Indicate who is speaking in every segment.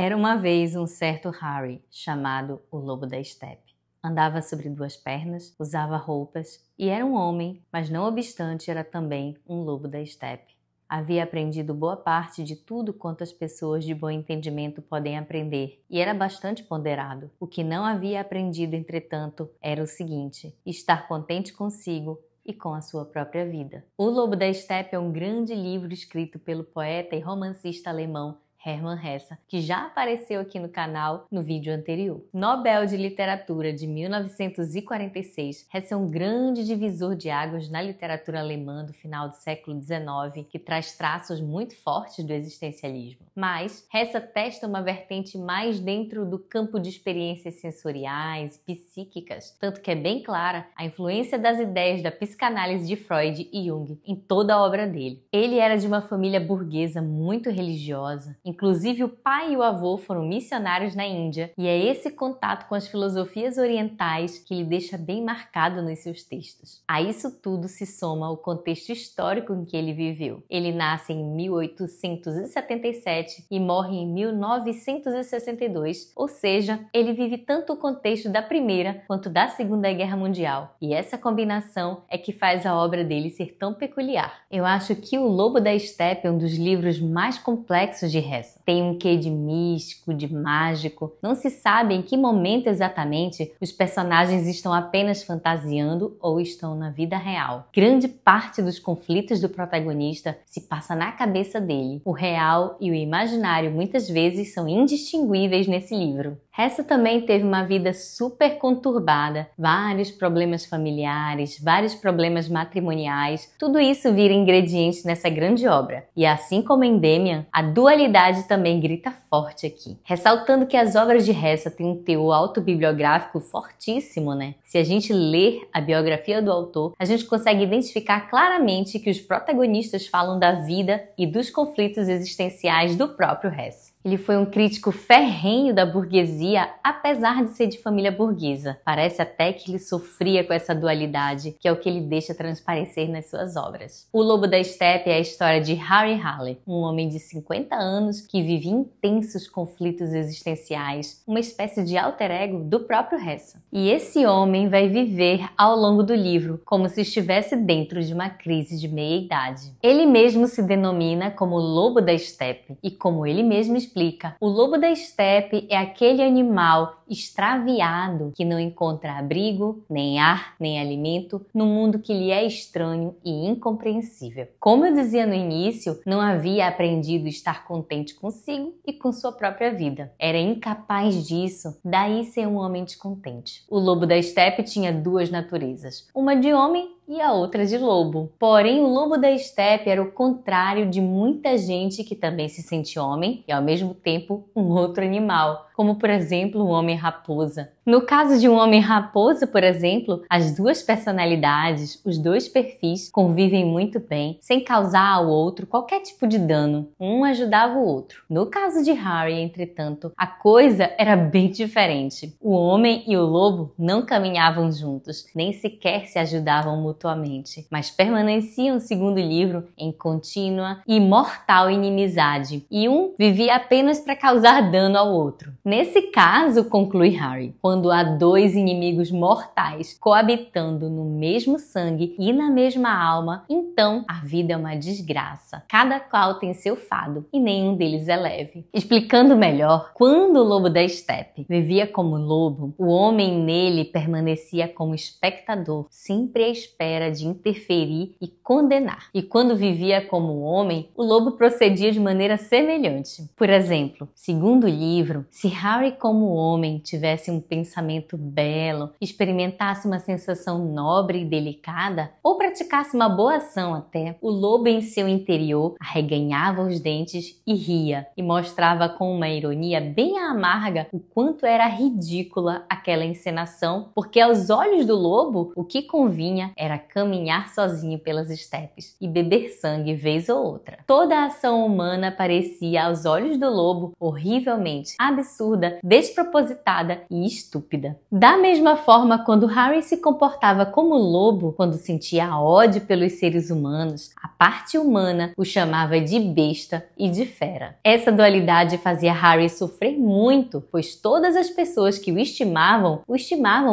Speaker 1: Era uma vez um certo Harry, chamado o Lobo da Estepe. Andava sobre duas pernas, usava roupas e era um homem, mas não obstante era também um lobo da estepe. Havia aprendido boa parte de tudo quanto as pessoas de bom entendimento podem aprender e era bastante ponderado. O que não havia aprendido, entretanto, era o seguinte: estar contente consigo e com a sua própria vida. O Lobo da Estepe é um grande livro escrito pelo poeta e romancista alemão Hermann Hesse, que já apareceu aqui no canal no vídeo anterior. Nobel de Literatura de 1946, Hesse é um grande divisor de águas na literatura alemã do final do século XIX, que traz traços muito fortes do existencialismo. Mas Hesse testa uma vertente mais dentro do campo de experiências sensoriais e psíquicas, tanto que é bem clara a influência das ideias da psicanálise de Freud e Jung em toda a obra dele. Ele era de uma família burguesa muito religiosa. Inclusive, o pai e o avô foram missionários na Índia, e é esse contato com as filosofias orientais que lhe deixa bem marcado nos seus textos. A isso tudo se soma o contexto histórico em que ele viveu. Ele nasce em 1877 e morre em 1962, ou seja, ele vive tanto o contexto da Primeira quanto da Segunda Guerra Mundial. E essa combinação é que faz a obra dele ser tão peculiar. Eu acho que O Lobo da Estepe é um dos livros mais complexos de Hesse. Tem um quê de místico, de mágico. Não se sabe em que momento exatamente os personagens estão apenas fantasiando ou estão na vida real. Grande parte dos conflitos do protagonista se passa na cabeça dele. O real e o imaginário muitas vezes são indistinguíveis nesse livro. Hesse também teve uma vida super conturbada, vários problemas familiares, vários problemas matrimoniais, tudo isso vira ingrediente nessa grande obra. E assim como em Demian, a dualidade também grita forte aqui. Ressaltando que as obras de Hesse têm um teor autobibliográfico fortíssimo, né? Se a gente ler a biografia do autor, a gente consegue identificar claramente que os protagonistas falam da vida e dos conflitos existenciais do próprio Hesse. Ele foi um crítico ferrenho da burguesia, apesar de ser de família burguesa. Parece até que ele sofria com essa dualidade, que é o que ele deixa transparecer nas suas obras. O Lobo da Estepe é a história de Harry Hole, um homem de 50 anos que vive intensos conflitos existenciais, uma espécie de alter ego do próprio Hesse. E esse homem vai viver ao longo do livro como se estivesse dentro de uma crise de meia-idade. Ele mesmo se denomina como Lobo da Estepe e, como ele mesmo explica, o lobo da estepe é aquele animal extraviado que não encontra abrigo, nem ar, nem alimento num mundo que lhe é estranho e incompreensível. Como eu dizia no início, não havia aprendido a estar contente consigo e com sua própria vida. Era incapaz disso, daí ser um homem descontente. O lobo da estepe tinha duas naturezas, uma de homem e a outra de lobo. Porém, o lobo da estepe era o contrário de muita gente que também se sente homem e ao mesmo tempo um outro animal, como por exemplo o homem-raposa. No caso de um homem-raposa, por exemplo, as duas personalidades, os dois perfis, convivem muito bem, sem causar ao outro qualquer tipo de dano. Um ajudava o outro. No caso de Harry, entretanto, a coisa era bem diferente. O homem e o lobo não caminhavam juntos, nem sequer se ajudavam mutuamente, mas permaneciam, segundo o livro, em contínua e mortal inimizade, e um vivia apenas para causar dano ao outro. Nesse caso, conclui Harry, quando há dois inimigos mortais coabitando no mesmo sangue e na mesma alma, então a vida é uma desgraça. Cada qual tem seu fado e nenhum deles é leve. Explicando melhor, quando o lobo da estepe vivia como lobo, o homem nele permanecia como espectador, sempre à espera de interferir e condenar. E quando vivia como homem, o lobo procedia de maneira semelhante. Por exemplo, segundo o livro, se Harry como homem tivesse um pensamento belo, experimentasse uma sensação nobre e delicada, ou praticasse uma boa ação até, o lobo em seu interior arreganhava os dentes e ria, e mostrava com uma ironia bem amarga o quanto era ridícula aquela encenação, porque aos olhos do lobo, o que convinha era para caminhar sozinho pelas estepes e beber sangue vez ou outra. Toda a ação humana parecia, aos olhos do lobo, horrivelmente absurda, despropositada e estúpida. Da mesma forma, quando Harry se comportava como lobo, quando sentia ódio pelos seres humanos, a parte humana o chamava de besta e de fera. Essa dualidade fazia Harry sofrer muito, pois todas as pessoas que o estimavam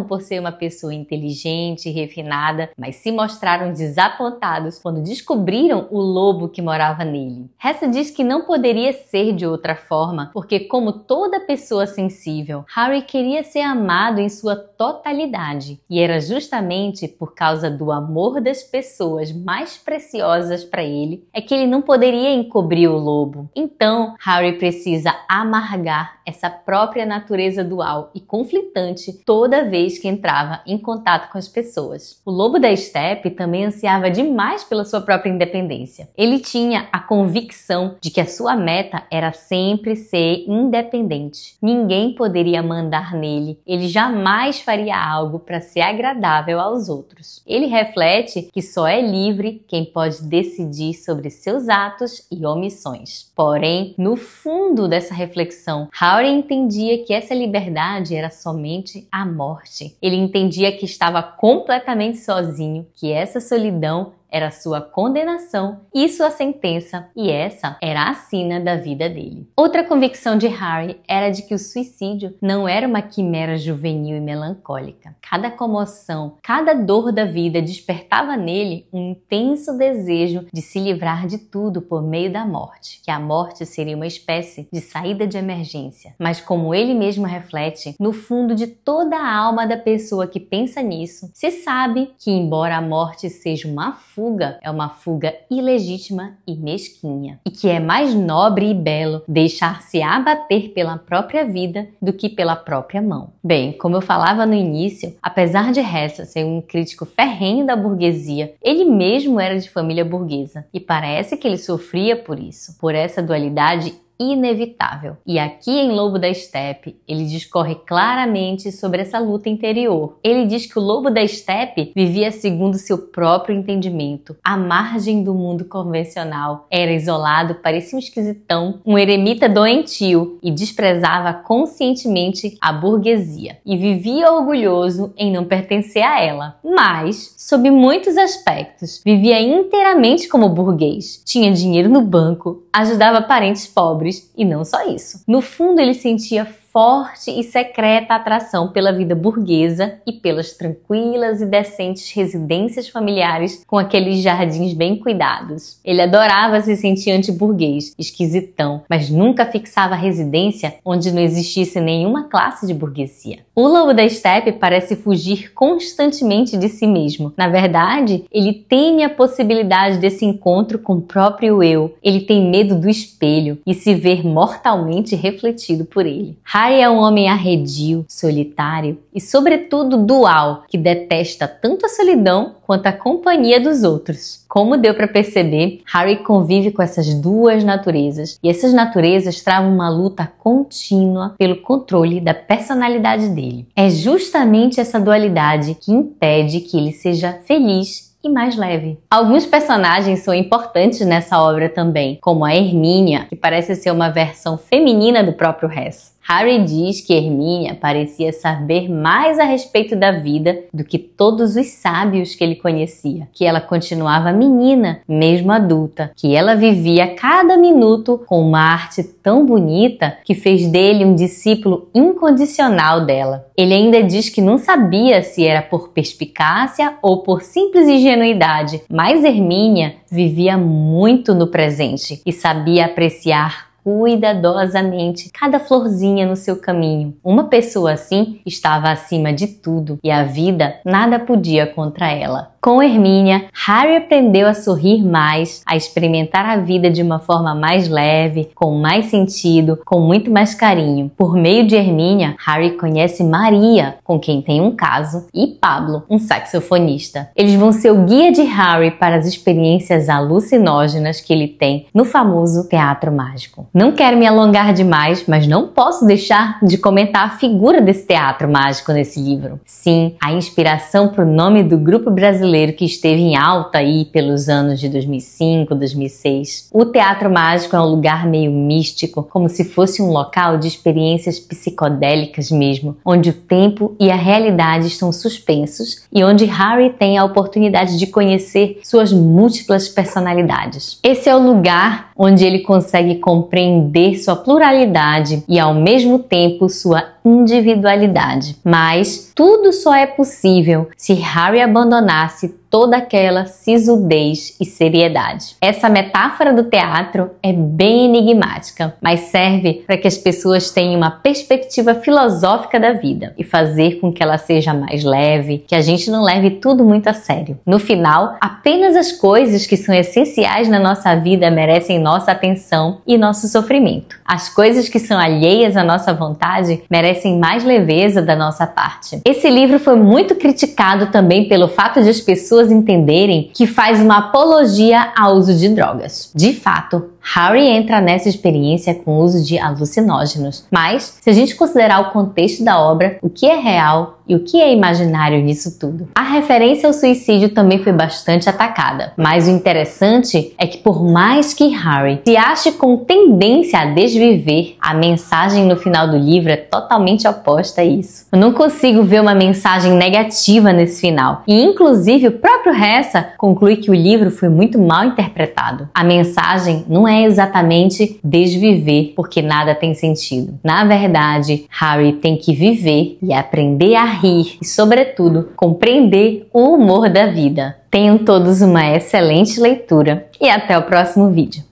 Speaker 1: por ser uma pessoa inteligente e refinada, mas se mostraram desapontados quando descobriram o lobo que morava nele. Hessa diz que não poderia ser de outra forma, porque como toda pessoa sensível, Harry queria ser amado em sua totalidade, e era justamente por causa do amor das pessoas mais preciosas para ele é que ele não poderia encobrir o lobo. Então, Harry precisa amargar essa própria natureza dual e conflitante toda vez que entrava em contato com as pessoas. O lobo da estepe também ansiava demais pela sua própria independência. Ele tinha a convicção de que a sua meta era sempre ser independente. Ninguém poderia mandar nele. Ele jamais faria algo para ser agradável aos outros. Ele reflete que só é livre quem pode decidir sobre seus atos e omissões. Porém, no fundo dessa reflexão, Harry entendia que essa liberdade era somente a morte. Ele entendia que estava completamente sozinho, que essa solidão era sua condenação e sua sentença, e essa era a sina da vida dele. Outra convicção de Harry era de que o suicídio não era uma quimera juvenil e melancólica. Cada comoção, cada dor da vida despertava nele um intenso desejo de se livrar de tudo por meio da morte, que a morte seria uma espécie de saída de emergência. Mas como ele mesmo reflete, no fundo de toda a alma da pessoa que pensa nisso, se sabe que embora a morte seja uma fuga, é uma fuga ilegítima e mesquinha, e que é mais nobre e belo deixar-se abater pela própria vida do que pela própria mão. Bem, como eu falava no início, apesar de Hessa ser um crítico ferrenho da burguesia, ele mesmo era de família burguesa, e parece que ele sofria por isso, por essa dualidade inevitável. E aqui em Lobo da Estepe, ele discorre claramente sobre essa luta interior. Ele diz que o lobo da estepe vivia segundo seu próprio entendimento, à margem do mundo convencional. Era isolado, parecia um esquisitão, um eremita doentio e desprezava conscientemente a burguesia. E vivia orgulhoso em não pertencer a ela. Mas, sob muitos aspectos, vivia inteiramente como burguês. Tinha dinheiro no banco, ajudava parentes pobres, e não só isso. No fundo, ele sentia forte e secreta atração pela vida burguesa e pelas tranquilas e decentes residências familiares com aqueles jardins bem cuidados. Ele adorava se sentir anti-burguês, esquisitão, mas nunca fixava residência onde não existisse nenhuma classe de burguesia. O lobo da estepe parece fugir constantemente de si mesmo. Na verdade, ele teme a possibilidade desse encontro com o próprio eu. Ele tem medo do espelho e se ver mortalmente refletido por ele. Harry é um homem arredio, solitário e, sobretudo, dual, que detesta tanto a solidão quanto a companhia dos outros. Como deu para perceber, Harry convive com essas duas naturezas, e essas naturezas travam uma luta contínua pelo controle da personalidade dele. É justamente essa dualidade que impede que ele seja feliz e mais leve. Alguns personagens são importantes nessa obra também, como a Hermínia, que parece ser uma versão feminina do próprio Hess. Harry diz que Hermínia parecia saber mais a respeito da vida do que todos os sábios que ele conhecia, que ela continuava menina, mesmo adulta, que ela vivia cada minuto com uma arte tão bonita que fez dele um discípulo incondicional dela. Ele ainda diz que não sabia se era por perspicácia ou por simples ingenuidade, mas Hermínia vivia muito no presente e sabia apreciar cuidadosamente cada florzinha no seu caminho. Uma pessoa assim estava acima de tudo e a vida nada podia contra ela. Com Hermínia, Harry aprendeu a sorrir mais, a experimentar a vida de uma forma mais leve, com mais sentido, com muito mais carinho. Por meio de Hermínia, Harry conhece Maria, com quem tem um caso, e Pablo, um saxofonista. Eles vão ser o guia de Harry para as experiências alucinógenas que ele tem no famoso teatro mágico. Não quero me alongar demais, mas não posso deixar de comentar a figura desse teatro mágico nesse livro. Sim, a inspiração para o nome do grupo brasileiro brasileiro que esteve em alta aí pelos anos de 2005, 2006. O Teatro Mágico é um lugar meio místico, como se fosse um local de experiências psicodélicas mesmo, onde o tempo e a realidade estão suspensos e onde Harry tem a oportunidade de conhecer suas múltiplas personalidades. Esse é o lugar onde ele consegue compreender sua pluralidade e ao mesmo tempo sua individualidade. Mas tudo só é possível se Harry abandonasse toda aquela sisudez e seriedade. Essa metáfora do teatro é bem enigmática, mas serve para que as pessoas tenham uma perspectiva filosófica da vida e fazer com que ela seja mais leve, que a gente não leve tudo muito a sério. No final, apenas as coisas que são essenciais na nossa vida merecem nossa atenção e nosso sofrimento. As coisas que são alheias à nossa vontade merecem mais leveza da nossa parte. Esse livro foi muito criticado também pelo fato de as pessoas entenderem que faz uma apologia ao uso de drogas. De fato, Harry entra nessa experiência com o uso de alucinógenos, mas se a gente considerar o contexto da obra, o que é real e o que é imaginário nisso tudo? A referência ao suicídio também foi bastante atacada, mas o interessante é que por mais que Harry se ache com tendência a desviver, a mensagem no final do livro é totalmente oposta a isso. Eu não consigo ver uma mensagem negativa nesse final, e inclusive o próprio Hessa conclui que o livro foi muito mal interpretado. A mensagem não é exatamente desviver porque nada tem sentido. Na verdade, Harry tem que viver e aprender a rir e, sobretudo, compreender o humor da vida. Tenham todos uma excelente leitura e até o próximo vídeo.